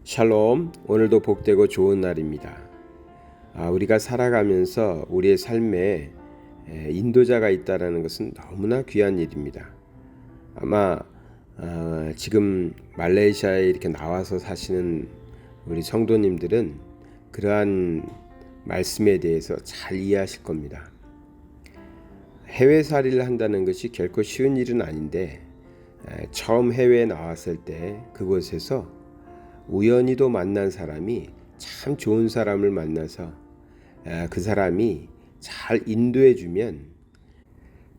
샬롬, 오늘도 복되고 좋은 날입니다. 우리가 살아가면서 우리의 삶에 인도자가 있다는 것은 너무나 귀한 일입니다. 아마 지금 말레이시아에 이렇게 나와서 사시는 우리 성도님들은 그러한 말씀에 대해서 잘 이해하실 겁니다. 해외살이를 한다는 것이 결코 쉬운 일은 아닌데 처음 해외에 나왔을 때 그곳에서 우연히도 만난 사람이 참 좋은 사람을 만나서 그 사람이 잘 인도해 주면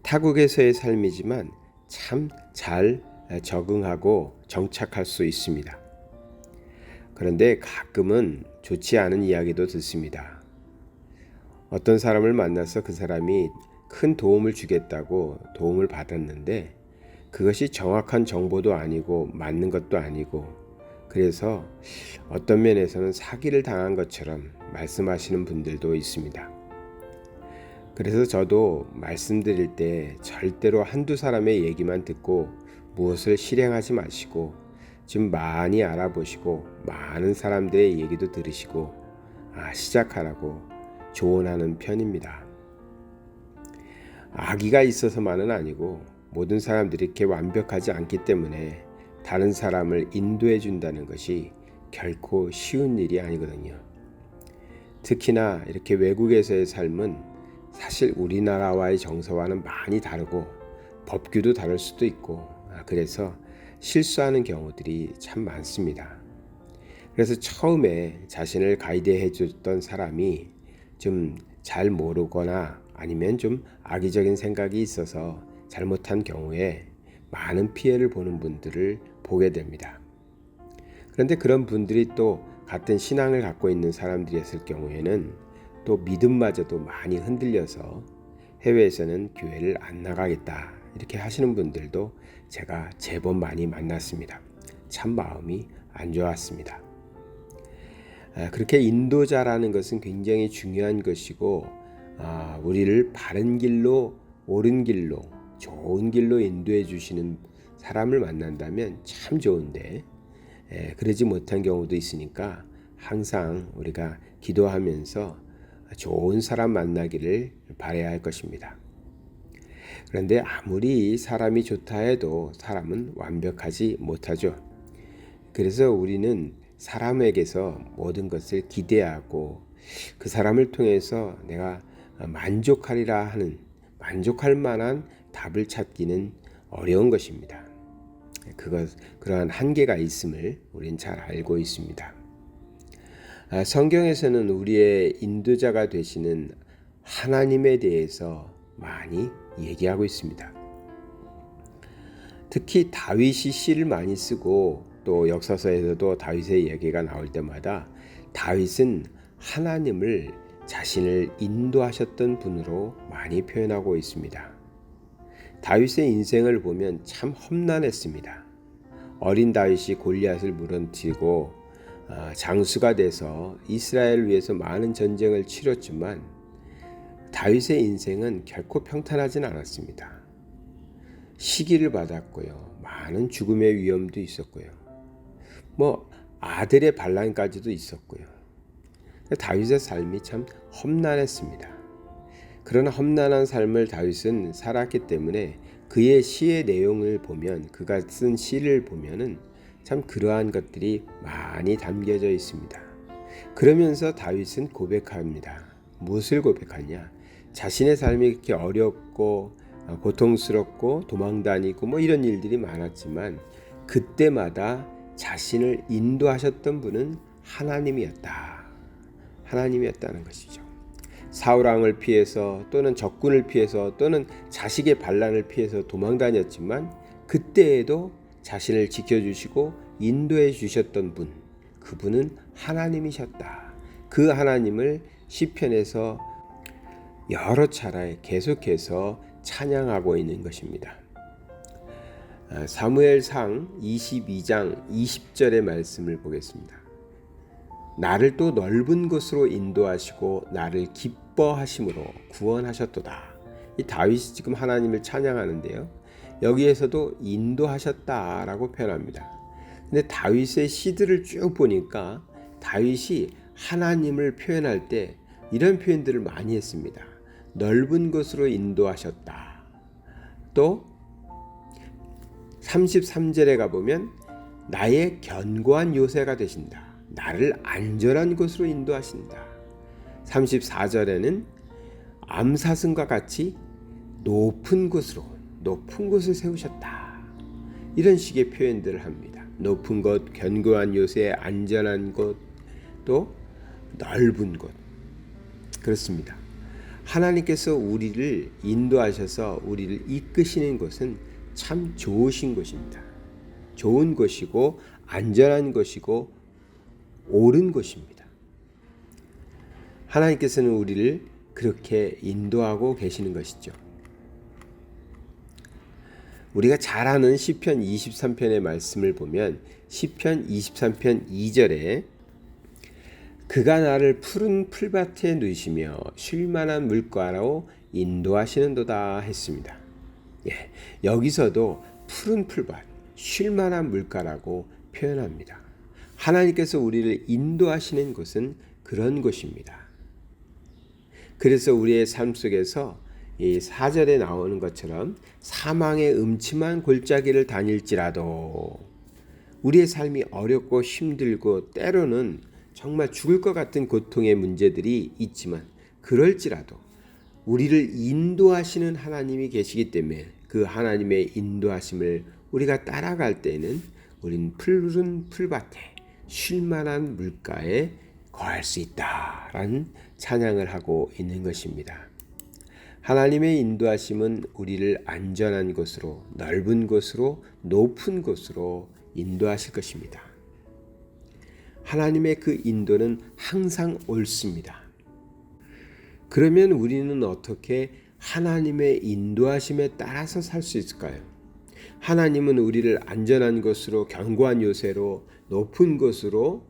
타국에서의 삶이지만 참 잘 적응하고 정착할 수 있습니다. 그런데 가끔은 좋지 않은 이야기도 듣습니다. 어떤 사람을 만나서 그 사람이 큰 도움을 주겠다고 도움을 받았는데 그것이 정확한 정보도 아니고 맞는 것도 아니고 그래서 어떤 면에서는 사기를 당한 것처럼 말씀하시는 분들도 있습니다. 그래서 저도 말씀드릴 때 절대로 한두 사람의 얘기만 듣고 무엇을 실행하지 마시고 좀 많이 알아보시고 많은 사람들의 얘기도 들으시고 시작하라고 조언하는 편입니다. 악의가 있어서만은 아니고 모든 사람들이 이렇게 완벽하지 않기 때문에 다른 사람을 인도해 준다는 것이 결코 쉬운 일이 아니거든요. 특히나 이렇게 외국에서의 삶은 사실 우리나라와의 정서와는 많이 다르고 법규도 다를 수도 있고 그래서 실수하는 경우들이 참 많습니다. 그래서 처음에 자신을 가이드해 줬던 사람이 좀 잘 모르거나 아니면 좀 악의적인 생각이 있어서 잘못한 경우에 많은 피해를 보는 분들을 보게 됩니다. 그런데 그런 분들이 또 같은 신앙을 갖고 있는 사람들이었을 경우에는 또 믿음마저도 많이 흔들려서 해외에서는 교회를 안 나가겠다 이렇게 하시는 분들도 제가 제법 많이 만났습니다. 참 마음이 안 좋았습니다. 그렇게 인도자라는 것은 굉장히 중요한 것이고 우리를 바른 길로 옳은 길로 좋은 길로 인도해 주시는 사람을 만난다면 참 좋은데 그러지 못한 경우도 있으니까 항상 우리가 기도하면서 좋은 사람 만나기를 바라야 할 것입니다. 그런데 아무리 사람이 좋다 해도 사람은 완벽하지 못하죠. 그래서 우리는 사람에게서 모든 것을 기대하고 그 사람을 통해서 내가 만족하리라 하는 만족할 만한 답을 찾기는 어려운 것입니다. 그러한 한계가 있음을 우리는 잘 알고 있습니다. 성경에서는 우리의 인도자가 되시는 하나님에 대해서 많이 얘기하고 있습니다. 특히 다윗이 시를 많이 쓰고 또 역사서에서도 다윗의 얘기가 나올 때마다 다윗은 하나님을 자신을 인도하셨던 분으로 많이 표현하고 있습니다. 다윗의 인생을 보면 참 험난했습니다. 어린 다윗이 골리앗을 무너뜨리고 장수가 돼서 이스라엘을 위해서 많은 전쟁을 치렀지만 다윗의 인생은 결코 평탄하진 않았습니다. 시기를 받았고요. 많은 죽음의 위험도 있었고요. 아들의 반란까지도 있었고요. 다윗의 삶이 참 험난했습니다. 그러나 험난한 삶을 다윗은 살았기 때문에 그의 시의 내용을 보면 그가 쓴 시를 보면은 참 그러한 것들이 많이 담겨져 있습니다. 그러면서 다윗은 고백합니다. 무엇을 고백하냐? 자신의 삶이 이렇게 어렵고 고통스럽고 도망다니고 이런 일들이 많았지만 그때마다 자신을 인도하셨던 분은 하나님이었다는 것이죠. 사울왕을 피해서 또는 적군을 피해서 또는 자식의 반란을 피해서 도망다녔지만 그때에도 자신을 지켜주시고 인도해 주셨던 분, 그분은 하나님이셨다. 그 하나님을 시편에서 여러 차례 계속해서 찬양하고 있는 것입니다. 사무엘상 22장 20절의 말씀을 보겠습니다. 나를 또 넓은 곳으로 인도하시고 나를 기뻐하심으로 구원하셨도다. 이 다윗이 지금 하나님을 찬양하는데요. 여기에서도 인도하셨다라고 표현합니다. 근데 다윗의 시들을 쭉 보니까 다윗이 하나님을 표현할 때 이런 표현들을 많이 했습니다. 넓은 곳으로 인도하셨다. 또 33절에 가보면 나의 견고한 요새가 되신다. 나를 안전한 곳으로 인도하신다. 34절에는 암사슴과 같이 높은 곳을 세우셨다. 이런 식의 표현들을 합니다. 높은 곳, 견고한 요새, 안전한 곳, 또 넓은 곳. 그렇습니다. 하나님께서 우리를 인도하셔서 우리를 이끄시는 곳은 참 좋으신 곳입니다. 좋은 곳이고 안전한 곳이고 옳은 곳입니다. 하나님께서는 우리를 그렇게 인도하고 계시는 것이죠. 우리가 잘 아는 시편 23편의 말씀을 보면 시편 23편 2절에 그가 나를 푸른 풀밭에 누이시며 쉴만한 물가로 인도하시는도다 했습니다. 여기서도 푸른 풀밭, 쉴만한 물가라고 표현합니다. 하나님께서 우리를 인도하시는 곳은 그런 곳입니다. 그래서 우리의 삶 속에서 이 4절에 나오는 것처럼 사망의 음침한 골짜기를 다닐지라도 우리의 삶이 어렵고 힘들고 때로는 정말 죽을 것 같은 고통의 문제들이 있지만 그럴지라도 우리를 인도하시는 하나님이 계시기 때문에 그 하나님의 인도하심을 우리가 따라갈 때는 우린 푸른 풀밭에 쉴만한 물가에 거할 수 있다라는 찬양을 하고 있는 것입니다. 하나님의 인도하심은 우리를 안전한 곳으로, 넓은 곳으로, 높은 곳으로 인도하실 것입니다. 하나님의 그 인도는 항상 옳습니다. 그러면 우리는 어떻게 하나님의 인도하심에 따라서 살 수 있을까요? 하나님은 우리를 안전한 곳으로, 견고한 요새로, 높은 곳으로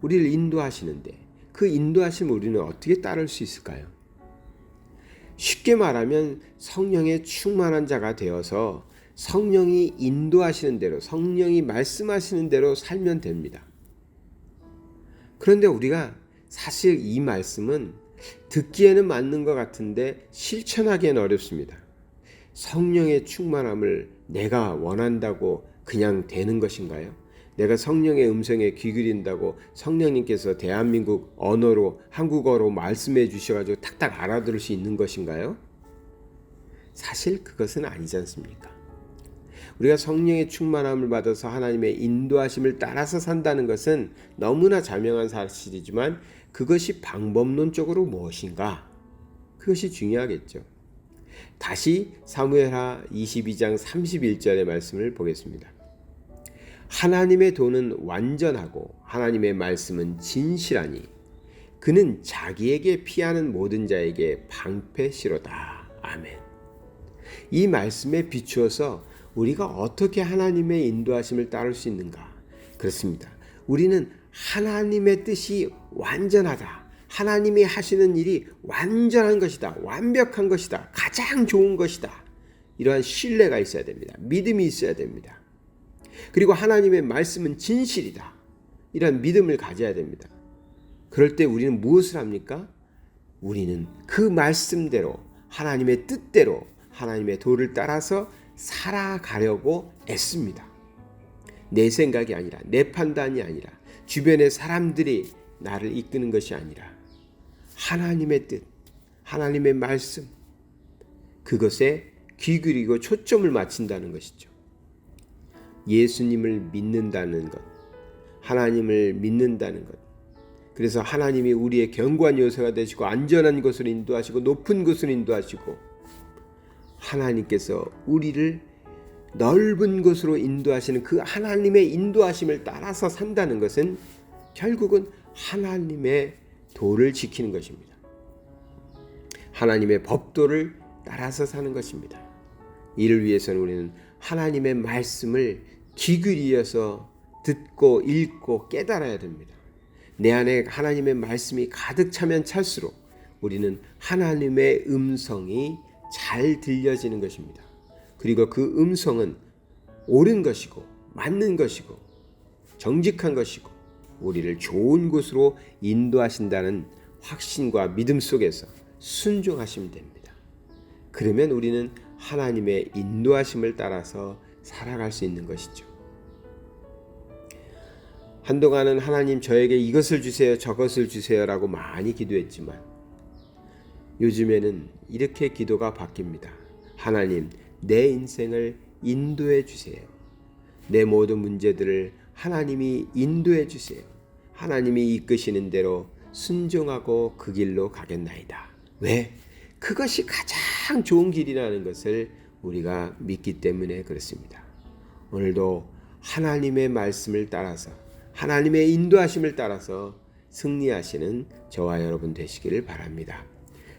우리를 인도하시는데 그 인도하심을 우리는 어떻게 따를 수 있을까요? 쉽게 말하면 성령에 충만한 자가 되어서 성령이 인도하시는 대로, 성령이 말씀하시는 대로 살면 됩니다. 그런데 우리가 사실 이 말씀은 듣기에는 맞는 것 같은데 실천하기엔 어렵습니다. 성령의 충만함을 내가 원한다고 그냥 되는 것인가요? 내가 성령의 음성에 귀 기울인다고 성령님께서 대한민국 언어로 한국어로 말씀해 주셔가지고 탁탁 알아들을 수 있는 것인가요? 사실 그것은 아니지 않습니까? 우리가 성령의 충만함을 받아서 하나님의 인도하심을 따라서 산다는 것은 너무나 자명한 사실이지만 그것이 방법론적으로 무엇인가? 그것이 중요하겠죠. 다시 사무엘하 22장 31절의 말씀을 보겠습니다. 하나님의 도는 완전하고 하나님의 말씀은 진실하니 그는 자기에게 피하는 모든 자에게 방패시로다. 아멘. 이 말씀에 비추어서 우리가 어떻게 하나님의 인도하심을 따를 수 있는가? 그렇습니다. 우리는 하나님의 뜻이 완전하다. 하나님이 하시는 일이 완전한 것이다. 완벽한 것이다. 가장 좋은 것이다. 이러한 신뢰가 있어야 됩니다. 믿음이 있어야 됩니다. 그리고 하나님의 말씀은 진실이다. 이런 믿음을 가져야 됩니다. 그럴 때 우리는 무엇을 합니까? 우리는 그 말씀대로 하나님의 뜻대로 하나님의 도를 따라서 살아가려고 애씁니다. 내 생각이 아니라 내 판단이 아니라 주변의 사람들이 나를 이끄는 것이 아니라 하나님의 뜻, 하나님의 말씀 그것에 귀 기울이고 초점을 맞춘다는 것이죠. 예수님을 믿는다는 것, 하나님을 믿는다는 것. 그래서 하나님이 우리의 견고한 요새가 되시고 안전한 곳으로 인도하시고 높은 곳으로 인도하시고 하나님께서 우리를 넓은 곳으로 인도하시는 그 하나님의 인도하심을 따라서 산다는 것은 결국은 하나님의 도를 지키는 것입니다. 하나님의 법도를 따라서 사는 것입니다. 이를 위해서는 우리는 하나님의 말씀을 귀 기울여서 듣고 읽고 깨달아야 됩니다. 내 안에 하나님의 말씀이 가득 차면 찰수록 우리는 하나님의 음성이 잘 들려지는 것입니다. 그리고 그 음성은 옳은 것이고 맞는 것이고 정직한 것이고 우리를 좋은 곳으로 인도하신다는 확신과 믿음 속에서 순종하시면 됩니다. 그러면 우리는 하나님의 인도하심을 따라서 살아갈 수 있는 것이죠. 한동안은 하나님 저에게 이것을 주세요, 저것을 주세요라고 많이 기도했지만 요즘에는 이렇게 기도가 바뀝니다. 하나님, 내 인생을 인도해 주세요. 내 모든 문제들을 하나님이 인도해 주세요. 하나님이 이끄시는 대로 순종하고 그 길로 가겠나이다. 왜? 그것이 가장 좋은 길이라는 것을 우리가 믿기 때문에 그렇습니다. 오늘도 하나님의 말씀을 따라서 하나님의 인도하심을 따라서 승리하시는 저와 여러분 되시기를 바랍니다.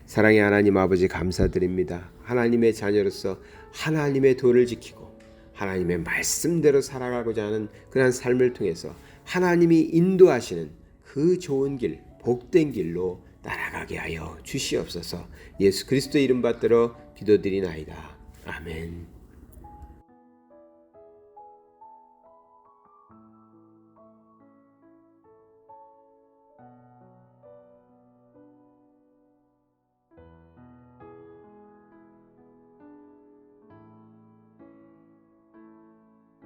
사랑의 하나님 아버지 감사드립니다. 하나님의 자녀로서 하나님의 도를 지키고 하나님의 말씀대로 살아가고자 하는 그런 삶을 통해서 하나님이 인도하시는 그 좋은 길, 복된 길로 따라가게 하여 주시옵소서. 예수 그리스도 이름 받들어 기도드리나이다. 아멘.